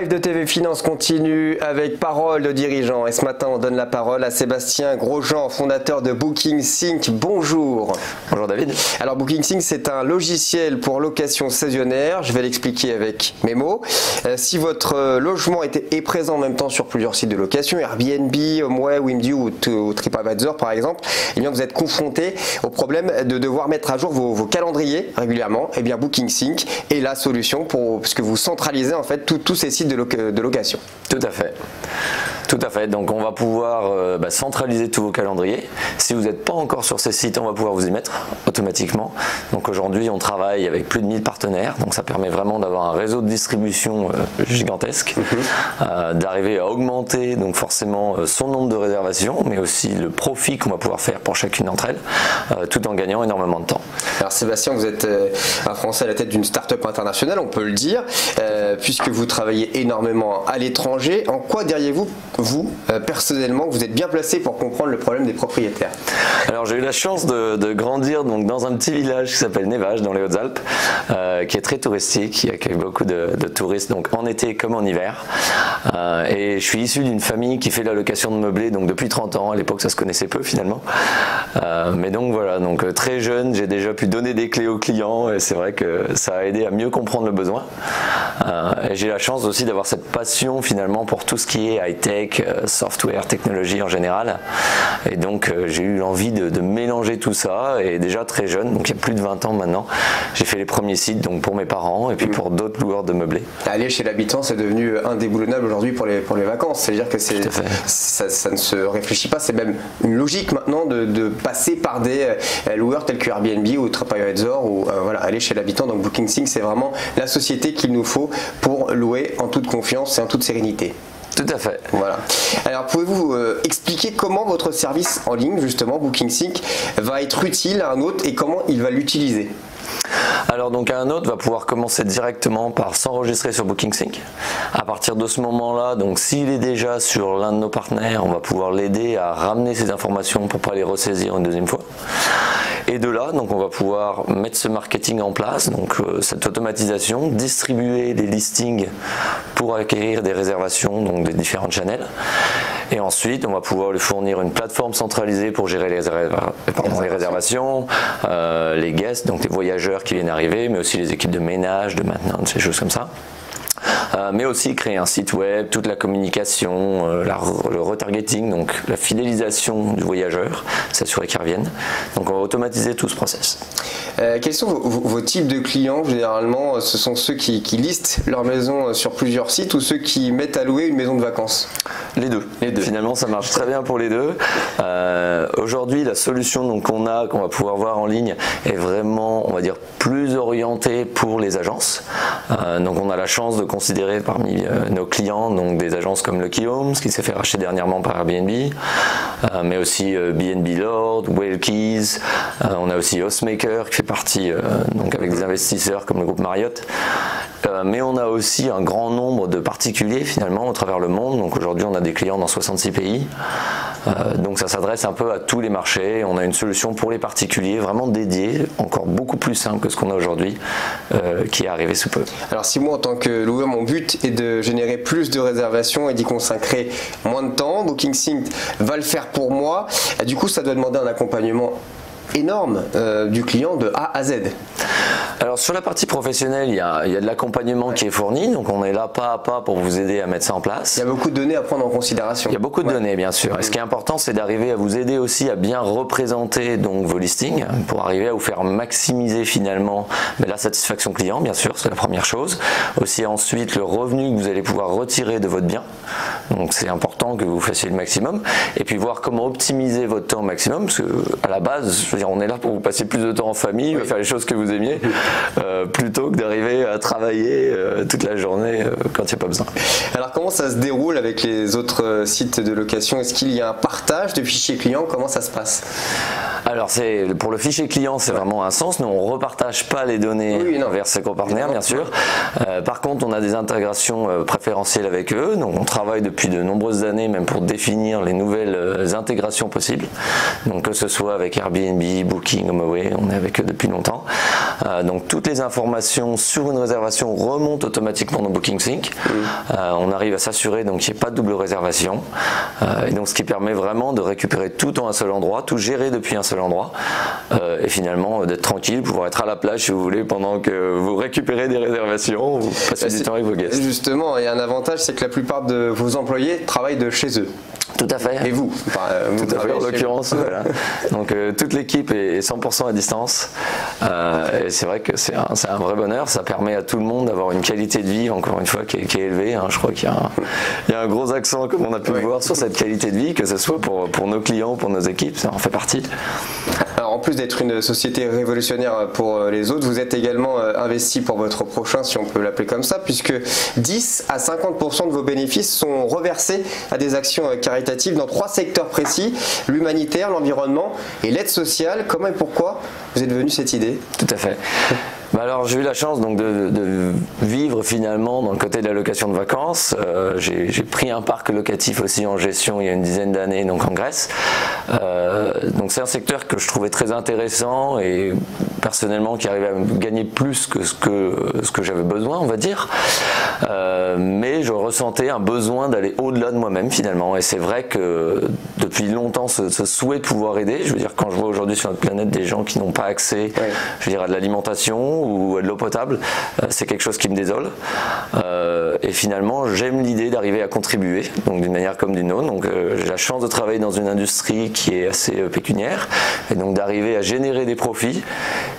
live de TV Finance continue avec Parole de dirigeants. Et ce matin, on donne la parole à Sébastien Grosjean, fondateur de BookingSync. Bonjour. Bonjour David. Alors BookingSync, c'est un logiciel pour location saisonnière. Je vais l'expliquer avec mes mots. Si votre logement est présent en même temps sur plusieurs sites de location, Airbnb, HomeAway, Wimdu ou TripAdvisor par exemple, eh bien vous êtes confronté au problème de devoir mettre à jour vos calendriers régulièrement. Eh bien BookingSync est la solution puisque vous centralisez en fait tous ces sites de location. Tout à fait. Tout à fait. Donc on va pouvoir centraliser tous vos calendriers. Si vous n'êtes pas encore sur ces sites, on va pouvoir vous y mettre automatiquement. Donc aujourd'hui, on travaille avec plus de 1000 partenaires. Donc ça permet vraiment d'avoir un réseau de distribution gigantesque, d'arriver à augmenter donc forcément son nombre de réservations, mais aussi le profit qu'on va pouvoir faire pour chacune d'entre elles, tout en gagnant énormément de temps. Alors Sébastien, vous êtes un Français à la tête d'une start-up internationale, on peut le dire, puisque vous travaillez énormément à l'étranger. En quoi diriez-vous, personnellement, que vous êtes bien placé pour comprendre le problème des propriétaires? Alors j'ai eu la chance de grandir donc, dans un petit village qui s'appelle Nevages dans les Hautes-Alpes, qui est très touristique, qui accueille beaucoup de touristes donc en été comme en hiver. Et je suis issu d'une famille qui fait de la location de meublés donc depuis 30 ans. À l'époque ça se connaissait peu finalement. Mais donc voilà, donc très jeune, j'ai déjà pu donner des clés aux clients et c'est vrai que ça a aidé à mieux comprendre le besoin. Et j'ai la chance aussi d'avoir cette passion finalement pour tout ce qui est high-tech, software, technologie en général. Et donc j'ai eu envie de mélanger tout ça et déjà très jeune, donc il y a plus de 20 ans maintenant, j'ai fait les premiers sites donc pour mes parents et puis pour d'autres loueurs de meublés. Aller chez l'habitant, c'est devenu indéboulonnable aujourd'hui pour les vacances. C'est-à-dire que ça ne se réfléchit pas, c'est même une logique maintenant de passer par des loueurs tels que Airbnb ou TripAdvisor ou voilà, aller chez l'habitant. Donc BookingSync, c'est vraiment la société qu'il nous faut pour louer en toute confiance et en toute sérénité. Tout à fait. Voilà. Alors pouvez-vous expliquer comment votre service en ligne, justement BookingSync, va être utile à un hôte et comment il va l'utiliser? Alors donc un hôte va pouvoir commencer directement par s'enregistrer sur BookingSync. À partir de ce moment-là, donc s'il est déjà sur l'un de nos partenaires, on va pouvoir l'aider à ramener ces informations pour pas les ressaisir une deuxième fois. Et de là, donc on va pouvoir mettre ce marketing en place, donc cette automatisation, distribuer des listings pour acquérir des réservations, donc des différentes channels. Et ensuite, on va pouvoir lui fournir une plateforme centralisée pour gérer les réservations, les guests, donc les voyageurs qui viennent arriver, mais aussi les équipes de ménage, de maintenance, ces choses comme ça. Mais aussi créer un site web, toute la communication, le retargeting, donc la fidélisation du voyageur, s'assurer qu'il revienne. Donc on va automatiser tout ce process. Quels sont vos types de clients? Généralement, ce sont ceux qui listent leur maison sur plusieurs sites ou ceux qui mettent à louer une maison de vacances? Les deux. Finalement, ça marche très bien pour les deux. Aujourd'hui, la solution qu'on va pouvoir voir en ligne est vraiment, on va dire, plus orientée pour les agences. Donc on a la chance de considérer parmi nos clients donc des agences comme Lucky Homes qui s'est fait racheter dernièrement par Airbnb, mais aussi B&B Lord, Wellkeys, on a aussi Housemaker qui fait partie donc avec des investisseurs comme le groupe Marriott. Mais on a aussi un grand nombre de particuliers finalement au travers le monde. Donc aujourd'hui on a des clients dans 66 pays. Donc ça s'adresse un peu à tous les marchés. On a une solution pour les particuliers vraiment dédiée, encore beaucoup plus simple que ce qu'on a aujourd'hui, qui est arrivé sous peu. Alors si moi en tant que loueur mon but est de générer plus de réservations et d'y consacrer moins de temps, BookingSync va le faire pour moi. Du coup ça doit demander un accompagnement énorme du client de A à Z. Alors sur la partie professionnelle, il y a de l'accompagnement qui est fourni, donc on est là pas à pas pour vous aider à mettre ça en place. Il y a beaucoup de données à prendre en considération. Il y a beaucoup de données bien sûr. Et ce qui est important, c'est d'arriver à vous aider aussi à bien représenter donc vos listings pour arriver à vous faire maximiser finalement la satisfaction client, bien sûr, c'est la première chose. Aussi ensuite le revenu que vous allez pouvoir retirer de votre bien. Donc c'est important que vous fassiez le maximum. Et puis voir comment optimiser votre temps au maximum, parce que à la base, je veux dire, on est là pour vous passer plus de temps en famille, faire les choses que vous aimiez. Plutôt que d'arriver à travailler toute la journée quand il n'y a pas besoin. Alors comment ça se déroule avec les autres sites de location? Est-ce qu'il y a un partage de fichiers clients? Comment ça se passe? Alors pour le fichier client, c'est vraiment un sens. Nous, on repartage pas les données vers ses copartenaires, bien sûr. Par contre, on a des intégrations préférentielles avec eux. Donc, on travaille depuis de nombreuses années, même pour définir les nouvelles intégrations possibles. Donc, que ce soit avec Airbnb, Booking, HomeAway, on est avec eux depuis longtemps. Donc, toutes les informations sur une réservation remontent automatiquement dans Booking Sync. On arrive à s'assurer donc qu'il n'y ait pas de double réservation. Et donc, ce qui permet vraiment de récupérer tout en un seul endroit, tout gérer depuis un seul endroit, et finalement d'être tranquille, pouvoir être à la plage si vous voulez pendant que vous récupérez des réservations ou passez du temps avec vos guests. Justement, il y a un avantage, c'est que la plupart de vos employés travaillent de chez eux. Tout à fait. Et vous, tout à fait, en l'occurrence. Voilà. Donc toute l'équipe est 100% à distance. Et c'est vrai que c'est un vrai bonheur. Ça permet à tout le monde d'avoir une qualité de vie, encore une fois, qui est élevée. Je crois qu'il y a un gros accent, comme on a pu le voir, sur cette qualité de vie, que ce soit pour nos clients ou pour nos équipes, ça en fait partie. Alors, en plus d'être une société révolutionnaire pour les autres, vous êtes également investi pour votre prochain, si on peut l'appeler comme ça, puisque 10 à 50% de vos bénéfices sont reversés à des actions caritatives dans 3 secteurs précis: l'humanitaire, l'environnement et l'aide sociale. Comment et pourquoi vous êtes venu cette idée? Tout à fait. Alors j'ai eu la chance donc de vivre finalement dans le côté de la location de vacances. J'ai pris un parc locatif aussi en gestion il y a une dizaine d'années, donc en Grèce. Donc c'est un secteur que je trouvais très intéressant et personnellement qui arrivait à me gagner plus que ce que j'avais besoin, on va dire. Mais je ressentais un besoin d'aller au-delà de moi-même finalement. Et c'est vrai que depuis longtemps ce souhait de pouvoir aider, je veux dire, quand je vois aujourd'hui sur notre planète des gens qui n'ont pas accès, je veux dire, à de l'alimentation ou à de l'eau potable, c'est quelque chose qui me désole. Et finalement, j'aime l'idée d'arriver à contribuer, donc d'une manière comme d'une autre. Donc j'ai la chance de travailler dans une industrie qui est assez pécuniaire, et donc d'arriver à générer des profits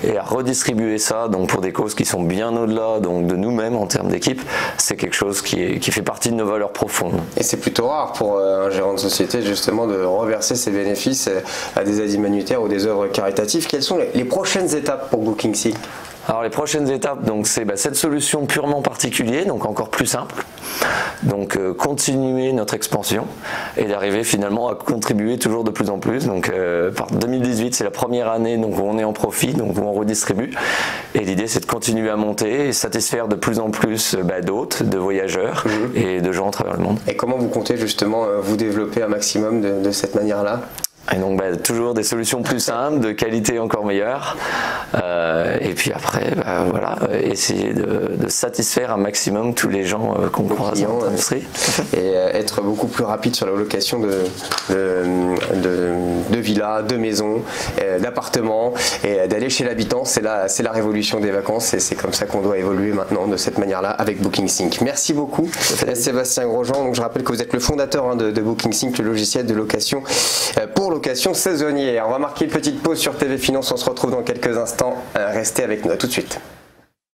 et à redistribuer ça donc pour des causes qui sont bien au-delà donc de nous-mêmes en termes d'équipe, c'est quelque chose qui fait partie de nos valeurs profondes. Et c'est plutôt rare pour un gérant de société justement de reverser ses bénéfices à des aides humanitaires ou des œuvres caritatives. Quelles sont les prochaines étapes pour Booking Sync? Alors les prochaines étapes, donc c'est cette solution purement particulière, donc encore plus simple. Donc continuer notre expansion et d'arriver finalement à contribuer toujours de plus en plus. Donc par 2018, c'est la première année donc où on est en profit, donc où on redistribue. Et l'idée, c'est de continuer à monter et satisfaire de plus en plus d'hôtes, de voyageurs et de gens à travers le monde. Et comment vous comptez justement vous développer un maximum de cette manière-là? Et donc toujours des solutions plus simples, de qualité encore meilleure, et puis après voilà, essayer de satisfaire un maximum tous les gens qu'on croise dans l'industrie. Et être beaucoup plus rapide sur la location de villas, de maisons, d'appartements, et d'aller chez l'habitant. C'est la révolution des vacances, et c'est comme ça qu'on doit évoluer maintenant, de cette manière-là, avec Booking Sync. Merci beaucoup Sébastien Grosjean. Donc je rappelle que vous êtes le fondateur de Booking Sync, le logiciel de location pour location saisonnière. On va marquer une petite pause sur TV Finance, on se retrouve dans quelques instants. Restez avec nous, à tout de suite.